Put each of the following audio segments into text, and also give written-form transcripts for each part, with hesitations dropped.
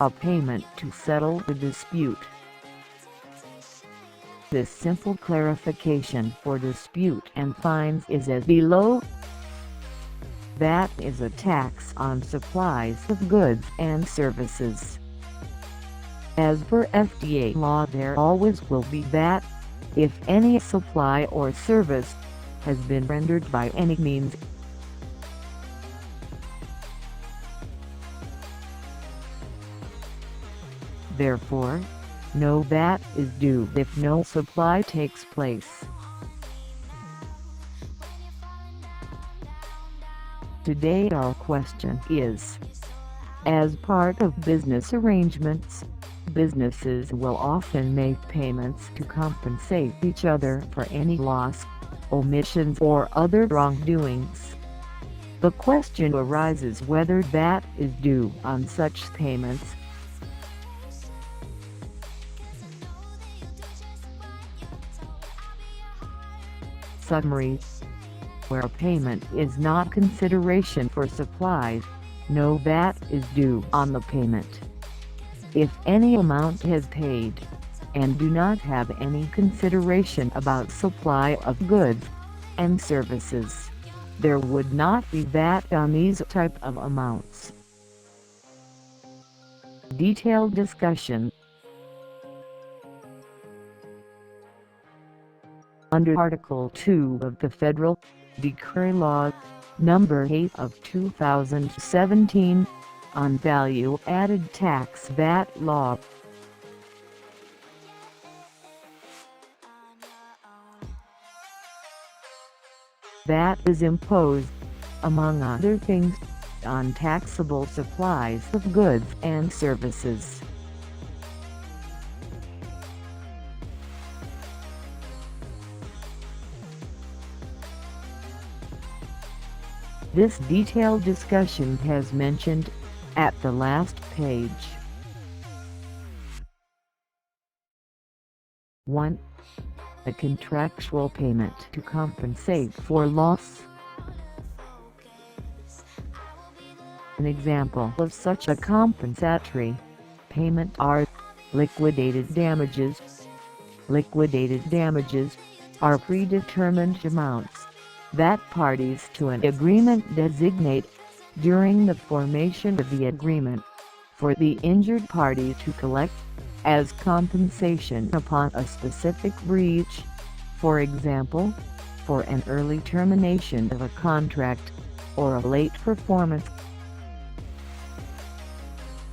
A payment to settle the dispute. This simple clarification for dispute and fines is as below. VAT is a tax on supplies of goods and services. As per FTA law, there always will be VAT if any supply or service has been rendered by any means. Therefore, no VAT is due if no supply takes place. Today our question is, as part of business arrangements, businesses will often make payments to compensate each other for any loss, omissions or other wrongdoings. The question arises whether VAT is due on such payments. Summary: where a payment is not consideration for supplies, no VAT is due on the payment. If any amount is paid, and do not have any consideration about supply of goods and services, there would not be VAT on these type of amounts. Detailed discussion. Under Article 2 of the Federal Decree Law, No. 8 of 2017, on Value-Added Tax (VAT) law, VAT is imposed, among other things, on taxable supplies of goods and services. This detailed discussion has mentioned at the last page. 1. A contractual payment to compensate for loss. An example of such a compensatory payment are liquidated damages. Liquidated damages are predetermined amounts that parties to an agreement designate during the formation of the agreement for the injured party to collect as compensation upon a specific breach, for example, for an early termination of a contract or a late performance.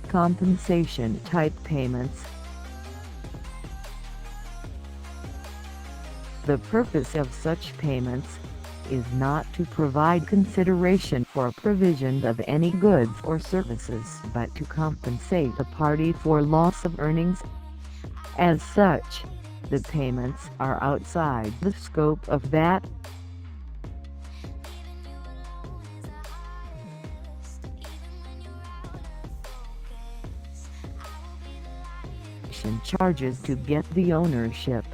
Compensation type payments. The purpose of such payments is not to provide consideration for provision of any goods or services but to compensate the party for loss of earnings. As such, the payments are outside the scope of VAT. Charges to get the ownership.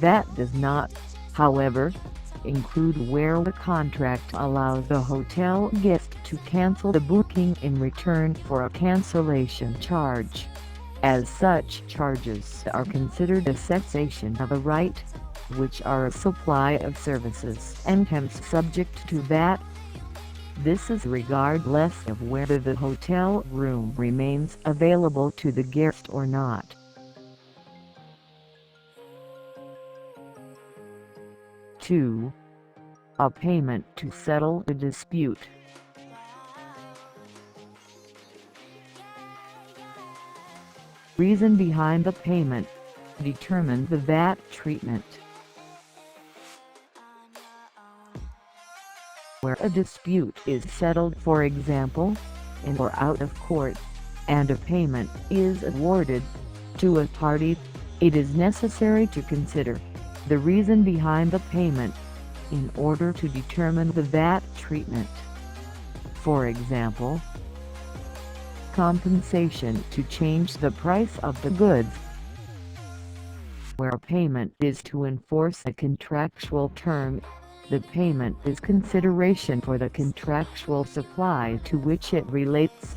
That does not, however, include where the contract allows the hotel guest to cancel the booking in return for a cancellation charge. As such charges are considered a cessation of a right, which are a supply of services and hence subject to VAT. This is regardless of whether the hotel room remains available to the guest or not. 2. A payment to settle a dispute. Reason behind the payment determines the VAT treatment. Where a dispute is settled, for example, in or out of court, and a payment is awarded to a party, it is necessary to consider the reason behind the payment in order to determine the VAT treatment. For example, compensation to change the price of the goods, where a payment is to enforce a contractual term. The payment is consideration for the contractual supply to which it relates.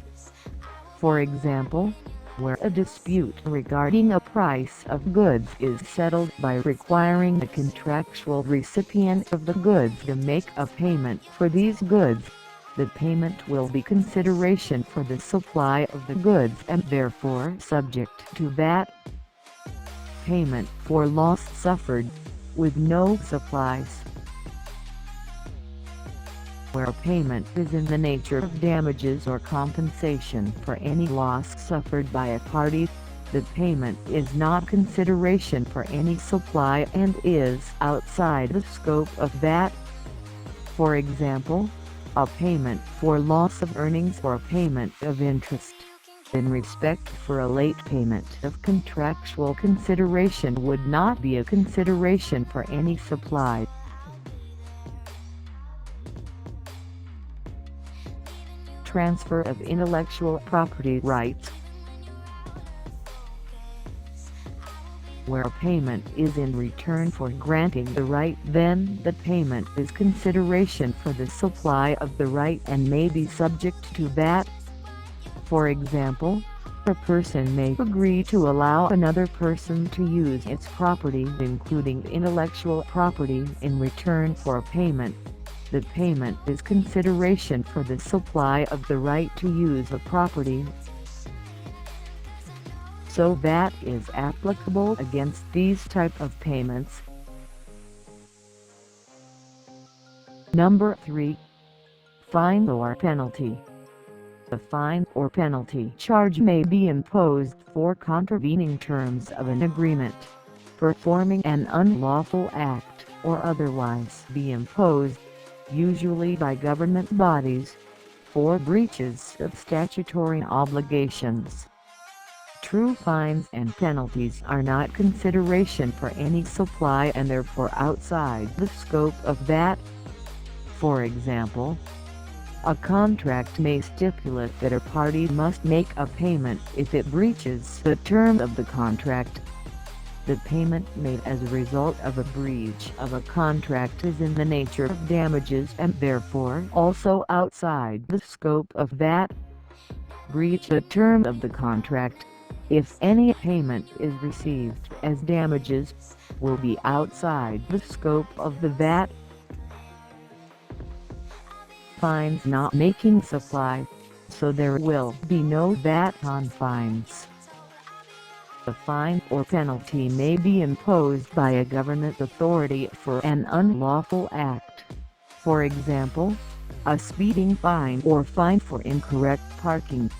For example, where a dispute regarding a price of goods is settled by requiring the contractual recipient of the goods to make a payment for these goods, the payment will be consideration for the supply of the goods and therefore subject to VAT. Payment for loss suffered, with no supplies, where a payment is in the nature of damages or compensation for any loss suffered by a party. The payment is not consideration for any supply and is outside the scope of VAT. For example, a payment for loss of earnings or a payment of interest in respect for a late payment of contractual consideration would not be a consideration for any supply. Transfer of intellectual property rights, where a payment is in return for granting the right, then the payment is consideration for the supply of the right and may be subject to VAT. For example, a person may agree to allow another person to use its property including intellectual property in return for a payment. The payment is consideration for the supply of the right to use the property. So VAT is applicable against these type of payments. Number 3. Fine or penalty. A fine or penalty charge may be imposed for contravening terms of an agreement, performing an unlawful act, or otherwise be imposed, usually by government bodies, for breaches of statutory obligations. True fines and penalties are not consideration for any supply and therefore outside the scope of VAT. For example, a contract may stipulate that a party must make a payment if it breaches the term of the contract. The payment made as a result of a breach of a contract is in the nature of damages and therefore also outside the scope of VAT. Breach the term of the contract, if any payment is received as damages, will be outside the scope of the VAT. Fines not making supply, so there will be no VAT on fines. A fine or penalty may be imposed by a government authority for an unlawful act. For example, a speeding fine or fine for incorrect parking.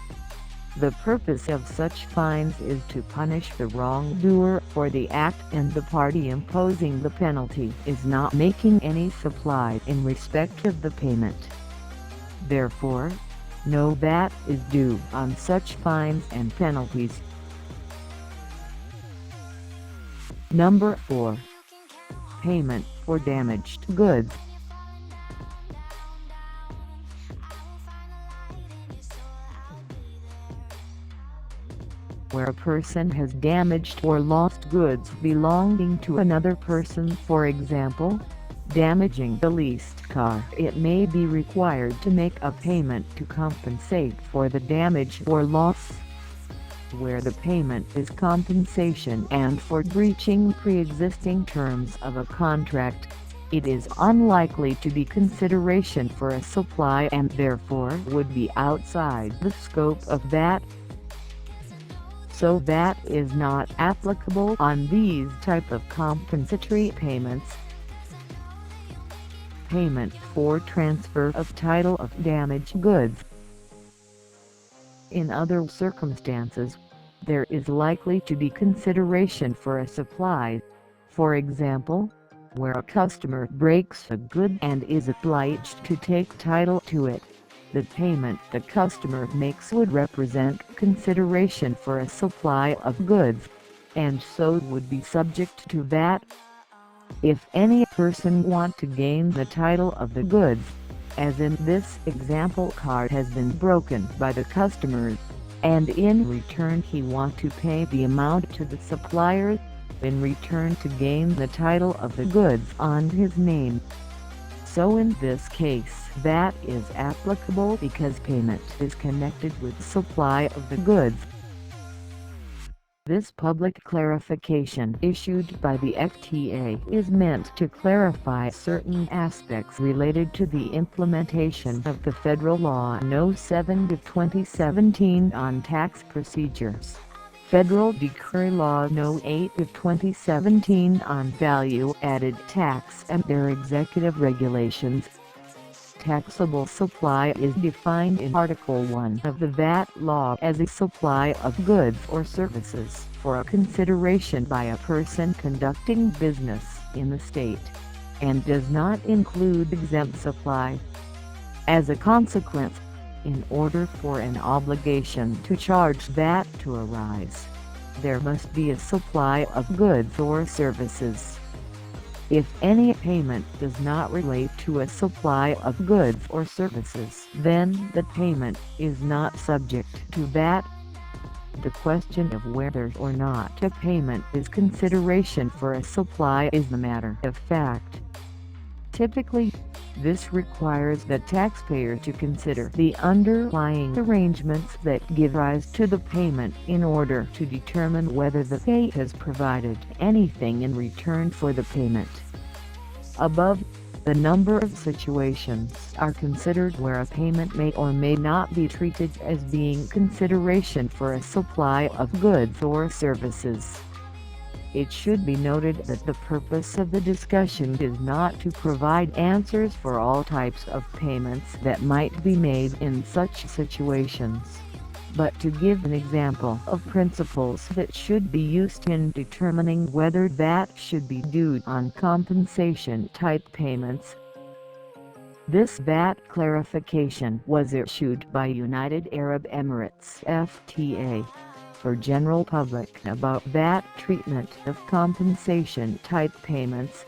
The purpose of such fines is to punish the wrongdoer for the act and the party imposing the penalty is not making any supply in respect of the payment. Therefore, no VAT is due on such fines and penalties. Number 4. Payment for damaged goods. Where a person has damaged or lost goods belonging to another person, for example, damaging the leased car, it may be required to make a payment to compensate for the damage or loss. Where the payment is compensation and for breaching pre-existing terms of a contract, it is unlikely to be consideration for a supply and therefore would be outside the scope of VAT. So VAT is not applicable on these type of compensatory payments. Payment for transfer of title of damaged goods. In other circumstances, there is likely to be consideration for a supply. For example, where a customer breaks a good and is obliged to take title to it, the payment the customer makes would represent consideration for a supply of goods, and so would be subject to VAT. If any person wants to gain the title of the goods, as in this example card has been broken by the customer, and in return he wants to pay the amount to the supplier, in return to gain the title of the goods on his name. So in this case that is applicable because payment is connected with supply of the goods. This public clarification issued by the FTA is meant to clarify certain aspects related to the implementation of the Federal Law No. 7/2017 on tax procedures, Federal Decree Law No. 8/2017 on value-added tax and their executive regulations. Taxable supply is defined in Article 1 of the VAT law as a supply of goods or services for a consideration by a person conducting business in the state, and does not include exempt supply. As a consequence, in order for an obligation to charge VAT to arise, there must be a supply of goods or services. If any payment does not relate to a supply of goods or services, then the payment is not subject to VAT. The question of whether or not a payment is consideration for a supply is a matter of fact. Typically, this requires the taxpayer to consider the underlying arrangements that give rise to the payment in order to determine whether the payer has provided anything in return for the payment. Above, the number of situations are considered where a payment may or may not be treated as being consideration for a supply of goods or services. It should be noted that the purpose of the discussion is not to provide answers for all types of payments that might be made in such situations, but to give an example of principles that should be used in determining whether VAT should be due on compensation-type payments. This VAT clarification was issued by United Arab Emirates FTA for general public about VAT treatment of compensation-type payments.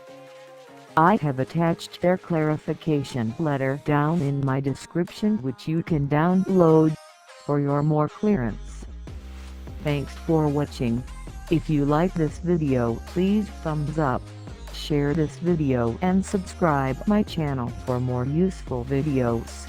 I have attached their clarification letter down in my description, which you can download for your more clearance. Thanks for watching. If you like this video, please thumbs up, share this video and subscribe my channel for more useful videos.